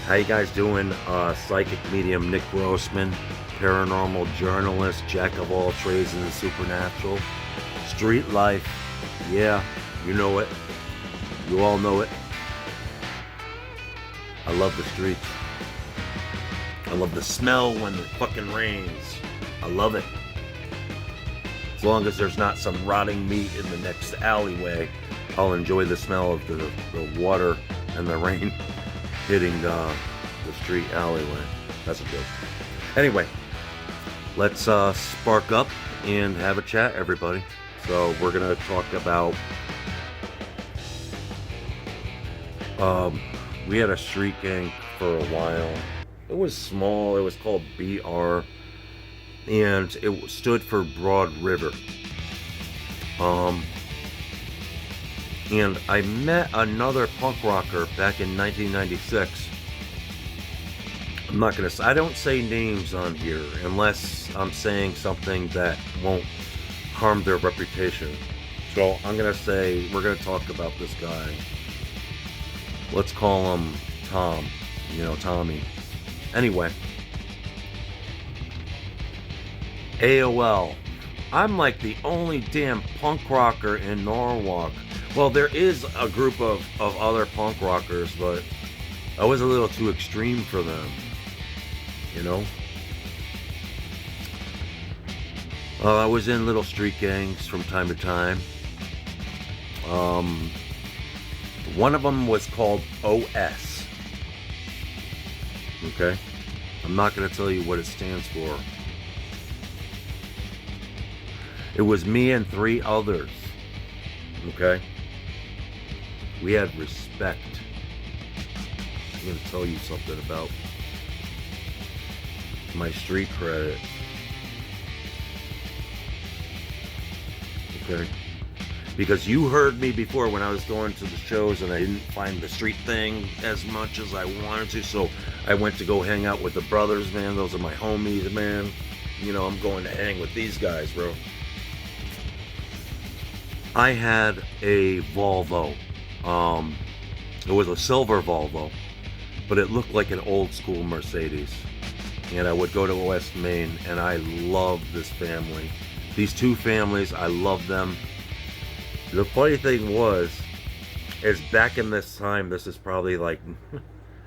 How you guys doing? Psychic medium Nick Grossman, paranormal journalist, jack of all trades in the supernatural. Street life, yeah, you know it. You all know it. I love the streets. I love the smell when it fucking rains. I love it. As long as there's not some rotting meat in the next alleyway, I'll enjoy the smell of the water and the rain hitting the street alleyway. That's a joke. Anyway, let's spark up and have a chat, everybody. So we're gonna talk about we had a street gang for a while. It was small. It was called BR, and it stood for Broad River. And I met another punk rocker back in 1996. I'm not gonna say, I don't say names on here unless I'm saying something that won't harm their reputation. So I'm gonna say, we're gonna talk about this guy. Let's call him Tom, Tommy. Anyway, AOL. I'm like the only damn punk rocker in Norwalk. Well, there is a group of other punk rockers, but I was a little too extreme for them, I was in little street gangs from time to time. One of them was called OS. Okay? I'm not going to tell you what it stands for. It was me and 3 others. Okay? We had respect. I'm going to tell you something about my street credit. Okay? Because you heard me before when I was going to the shows and I didn't find the street thing as much as I wanted to, so I went to go hang out with the brothers, man. Those are my homies, man. I'm going to hang with these guys, bro. I had a Volvo. It was a silver Volvo, but it looked like an old school Mercedes. And I would go to West Main, and I loved this family. These 2 families, I love them. The funny thing is back in this time, this is probably like,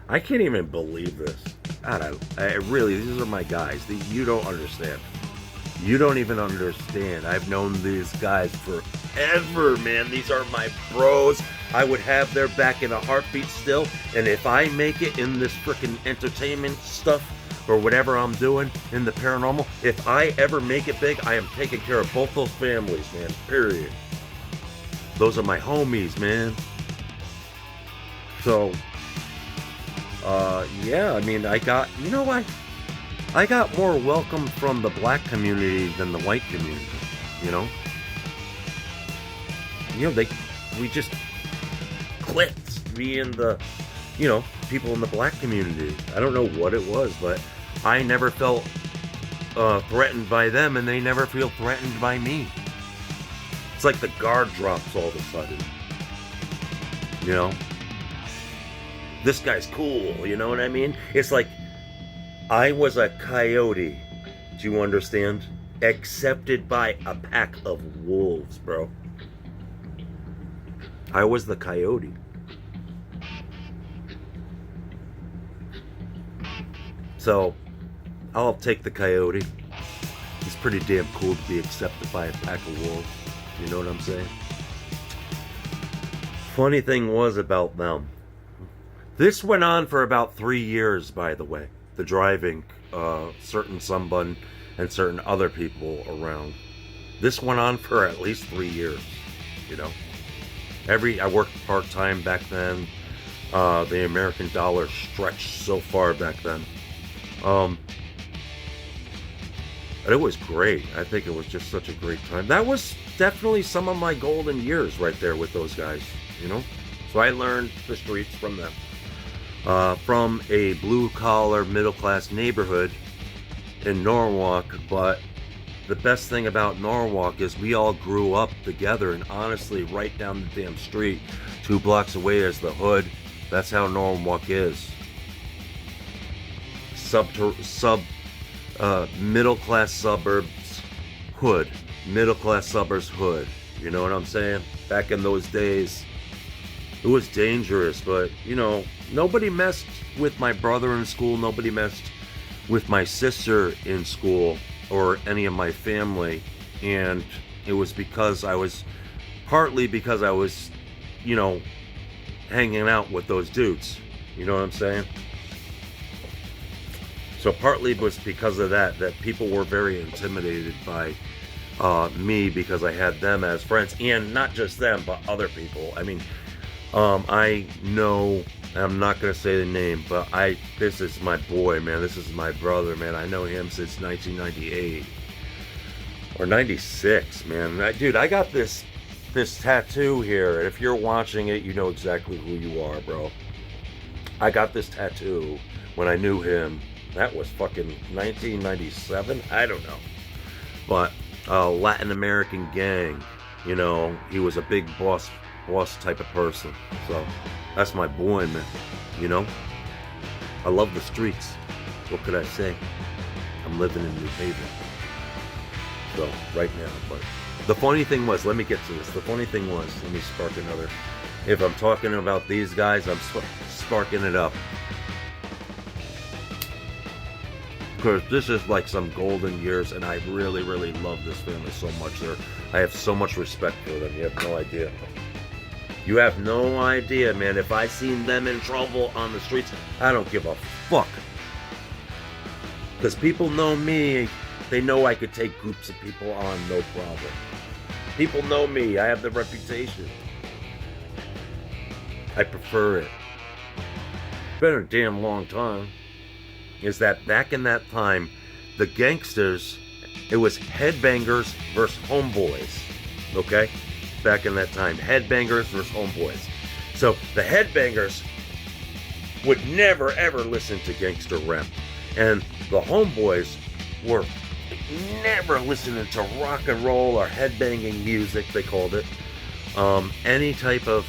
I can't even believe this. I really, these are my guys. You don't understand. You don't even understand. I've known these guys forever, man. These are my bros. I would have their back in a heartbeat still. And if I make it in this freaking entertainment stuff, or whatever I'm doing in the paranormal, if I ever make it big, I am taking care of both those families, man. Period. Those are my homies, man. So, yeah, I mean, I got more welcome from the black community than the white community, we just clicked, me and the, people in the black community. I don't know what it was, but I never felt threatened by them, and they never feel threatened by me. It's like the guard drops all of a sudden. This guy's cool, you know what I mean? It's like I was a coyote, do you understand? Accepted by a pack of wolves, bro. I was the coyote. So, I'll take the coyote. It's pretty damn cool to be accepted by a pack of wolves. You know what I'm saying? Funny thing was about them. This went on for about 3 years, by the way. The driving certain someone and certain other people around. This went on for at least 3 years. I worked part-time back then. The American dollar stretched so far back then. But it was great. I think it was just such a great time. That was definitely some of my golden years right there with those guys, So I learned the streets from them. From a blue-collar, middle-class neighborhood in Norwalk, but the best thing about Norwalk is we all grew up together, and honestly, right down the damn street, 2 blocks away is the hood. That's how Norwalk is. middle class suburbs hood. Middle class suburbs hood. You know what I'm saying? Back in those days, it was dangerous, but you know, nobody messed with my brother in school. Nobody messed with my sister in school or any of my family. And it was partly because I was, you know, hanging out with those dudes. You know what I'm saying? So partly it was because of that people were very intimidated by me, because I had them as friends, and not just them, but other people. I mean, I know, I'm not gonna say the name, but this is my boy, man. This is my brother, man. I know him since 1998 or 96, man. Dude, I got this tattoo here, and if you're watching it, you know exactly who you are, bro. I got this tattoo when I knew him. That was fucking 1997. I don't know, but Latin American gang. You know, he was a big boss type of person. So that's my boy, man. You know, I love the streets. What could I say? I'm living in New Haven. So right now, but the funny thing was, let me get to this. The funny thing was, let me spark another. If I'm talking about these guys, I'm sparking it up. Because this is like some golden years, and I really, really love this family so much. I have so much respect for them. You have no idea. You have no idea, man. If I seen them in trouble on the streets, I don't give a fuck. Because people know me. They know I could take groups of people on, no problem. People know me. I have the reputation. I prefer it. Been a damn long time. Is that back in that time, the gangsters, it was headbangers versus homeboys. Okay? Back in that time, headbangers versus homeboys. So the headbangers would never ever listen to gangster rap. And the homeboys were never listening to rock and roll or headbanging music, they called it. Any type of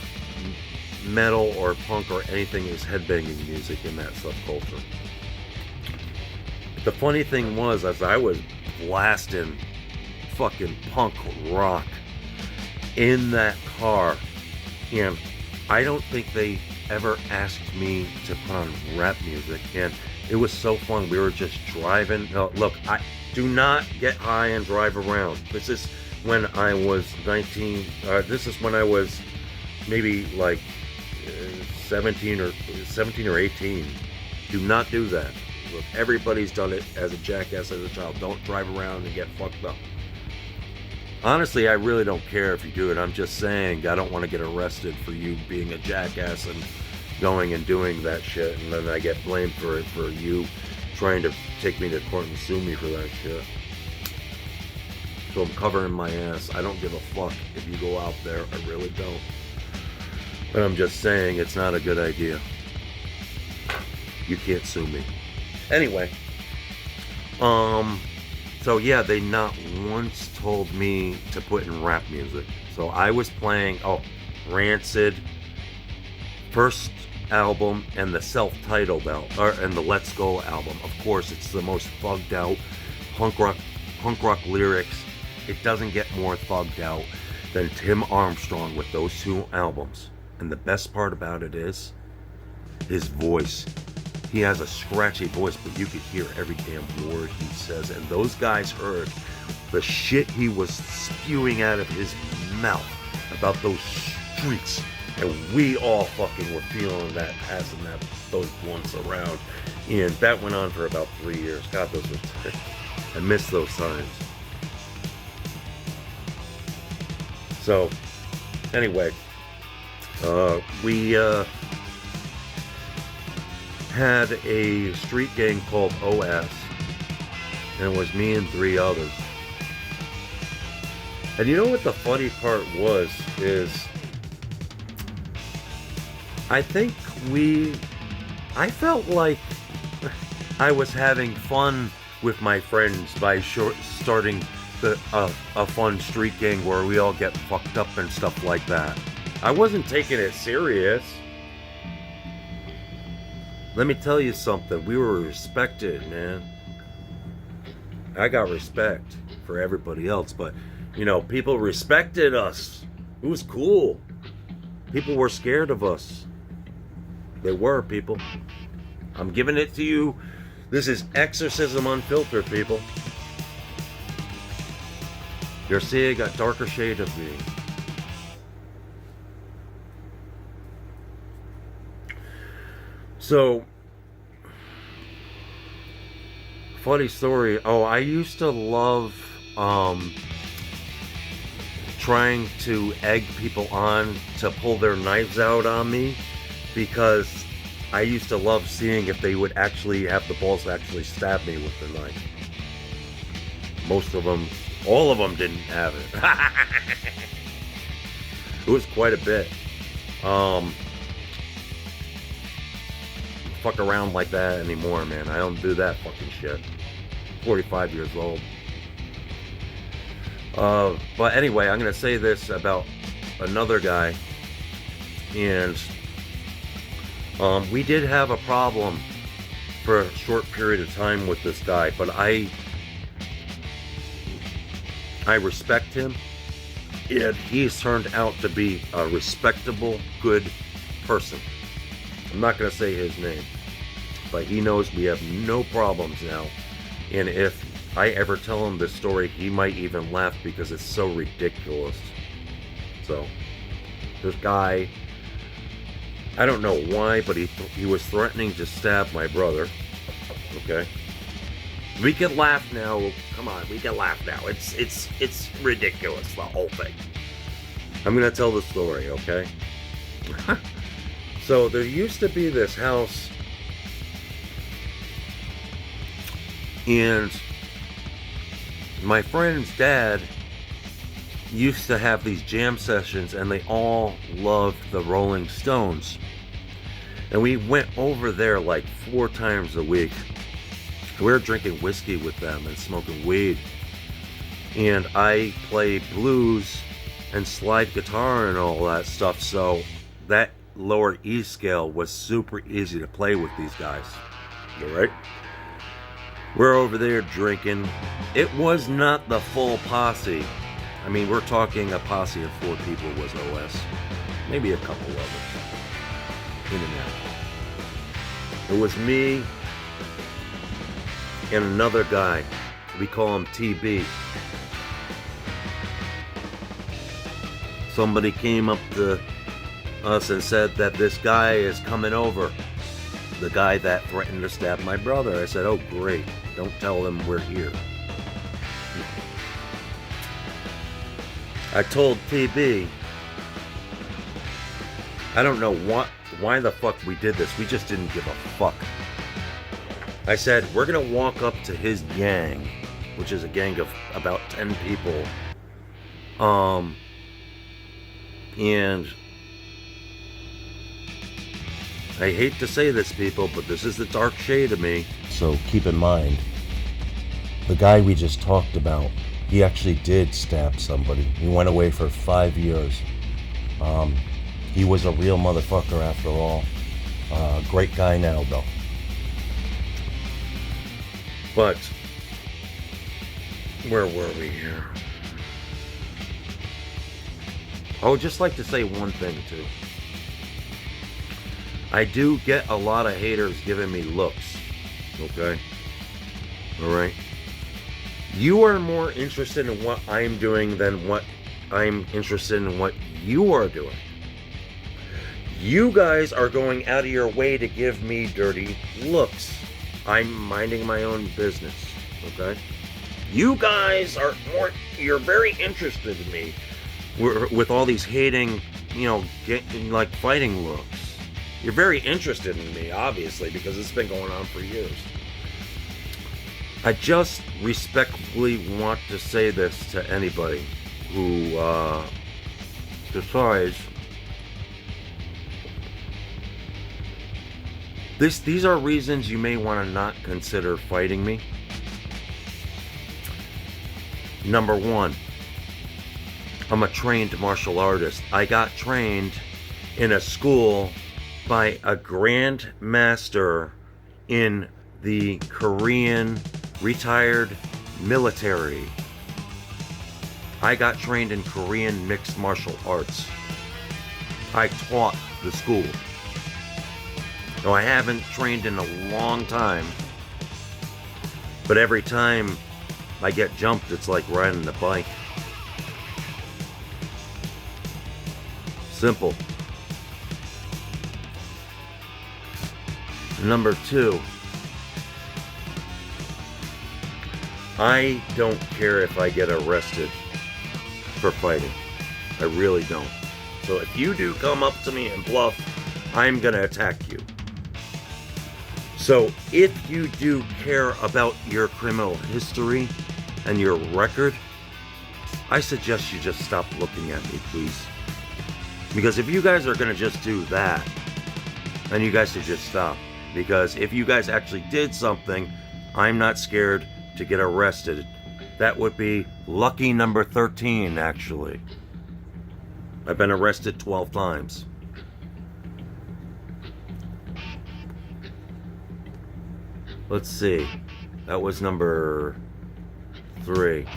metal or punk or anything is headbanging music in that subculture. The funny thing was, as I was blasting fucking punk rock in that car, and I don't think they ever asked me to put on rap music, and it was so fun. We were just driving. No, look, I do not get high and drive around. This is when I was 19. This is when I was maybe like 17 or 18. Do not do that. Look, everybody's done it as a jackass as a child. Don't drive around and get fucked up. Honestly, I really don't care if you do it. I'm just saying I don't want to get arrested for you being a jackass and going and doing that shit, and then I get blamed for it, for you trying to take me to court and sue me for that shit. So I'm covering my ass. I don't give a fuck if you go out there. I really don't. But I'm just saying it's not a good idea. You can't sue me. Anyway, so yeah, they not once told me to put in rap music. So I was playing, Rancid, first album, and the self-titled album, and the Let's Go album. Of course, it's the most thugged out punk rock lyrics. It doesn't get more thugged out than Tim Armstrong with those two albums. And the best part about it is his voice. He has a scratchy voice, but you could hear every damn word he says. And those guys heard the shit he was spewing out of his mouth about those streets. And we all fucking were feeling that, passing those blunts around. And that went on for about 3 years. God, those were I miss those times. So, anyway, we had a street gang called OS, and it was me and 3 others. And you know what the funny part was, is I felt like I was having fun with my friends by starting a fun street gang where we all get fucked up and stuff like that. I wasn't taking it serious. Let me tell you something. We were respected, man. I got respect for everybody else, but you know, people respected us. It was cool. People were scared of us. They were, people. I'm giving it to you. This is Exorcism Unfiltered, people. You're seeing a darker shade of me. So, funny story. Oh, I used to love trying to egg people on to pull their knives out on me, because I used to love seeing if they would actually have the balls to actually stab me with the knife. Most of them, all of them didn't have it. It was quite a bit. Fuck around like that anymore, man. I don't do that fucking shit. 45 years old. But anyway, I'm gonna say this about another guy, and we did have a problem for a short period of time with this guy, but I respect him, and he's turned out to be a respectable, good person. I'm not gonna say his name, but he knows we have no problems now, and if I ever tell him this story, he might even laugh because it's so ridiculous. So, this guy, I don't know why, but he was threatening to stab my brother. Okay, we can laugh now. Come on, we can laugh now. It's ridiculous, the whole thing. I'm gonna tell the story, okay? So there used to be this house, and my friend's dad used to have these jam sessions, and they all loved the Rolling Stones. And we went over there like 4 times a week. We were drinking whiskey with them and smoking weed. And I play blues and slide guitar and all that stuff, so that lower E scale was super easy to play with these guys. Alright? We're over there drinking. It was not the full posse. I mean, we're talking a posse of 4 people was OS. Maybe a couple of them. In and out. It was me and another guy. We call him TB. Somebody came up to us and said that this guy is coming over. The guy that threatened to stab my brother. I said, oh great, don't tell them we're here. I told TB, I don't know why the fuck we did this. We just didn't give a fuck. I said, we're gonna walk up to his gang, which is a gang of about 10 people. And I hate to say this, people, but this is the dark shade of me. So keep in mind, the guy we just talked about, he actually did stab somebody. He went away for 5 years. He was a real motherfucker after all. Great guy now, though. But, where were we here? I would just like to say one thing, too. I do get a lot of haters giving me looks, okay? Alright? You are more interested in what I'm doing than what I'm interested in what you are doing. You guys are going out of your way to give me dirty looks. I'm minding my own business, okay? You guys are you're very interested in me with all these hating, you know, like fighting looks. You're very interested in me, obviously, because it's been going on for years. I just respectfully want to say this to anybody who decides these are reasons you may want to not consider fighting me. Number 1, I'm a trained martial artist. I got trained in a school by a grand master in the Korean retired military. I got trained in Korean mixed martial arts. I taught the school. Now, I haven't trained in a long time, but every time I get jumped, it's like riding a bike. Simple. Number 2, I don't care if I get arrested for fighting. I really don't. So if you do come up to me and bluff, I'm gonna attack you. So if you do care about your criminal history and your record, I suggest you just stop looking at me, please. Because if you guys are gonna just do that, then you guys should just stop. Because if you guys actually did something, I'm not scared to get arrested. That would be lucky number 13, actually. I've been arrested 12 times. Let's see. That was number 3.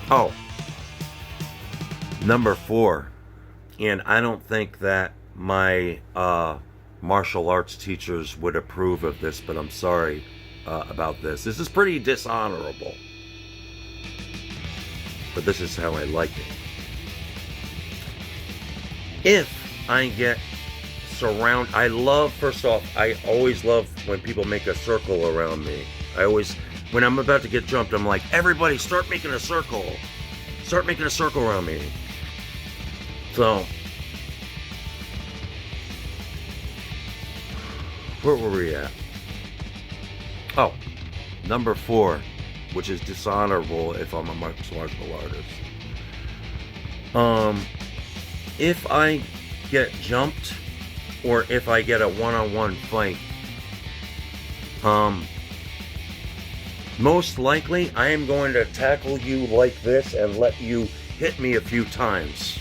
Oh. Number 4. And I don't think that my martial arts teachers would approve of this, but I'm sorry about this. This is pretty dishonorable. But this is how I like it. If I get surrounded, first off, I always love when people make a circle around me. When I'm about to get jumped, I'm like, everybody start making a circle. Start making a circle around me. So, where were we at? Oh, number 4, which is dishonorable if I'm a martial artist. If I get jumped, or if I get a one-on-one fight, most likely I am going to tackle you like this and let you hit me a few times.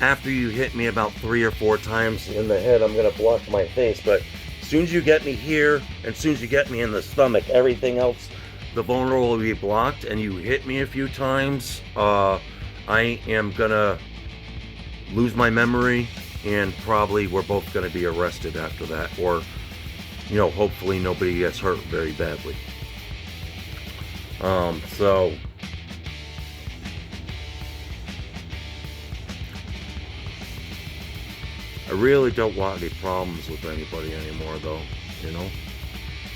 After you hit me about 3 or 4 times in the head, I'm going to block my face. But as soon as you get me here, and as soon as you get me in the stomach, everything else, the vulnerable will be blocked, and you hit me a few times, I am going to lose my memory, and probably we're both going to be arrested after that. Or, hopefully nobody gets hurt very badly. So... I really don't want any problems with anybody anymore, though,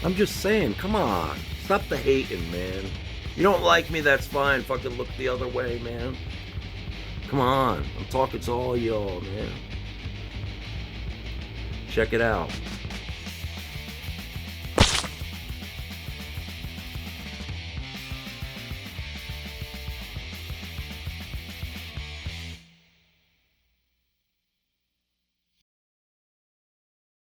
I'm just saying, come on. Stop the hating, man. You don't like me, that's fine. Fucking look the other way, man. Come on. I'm talking to all y'all, man. Check it out.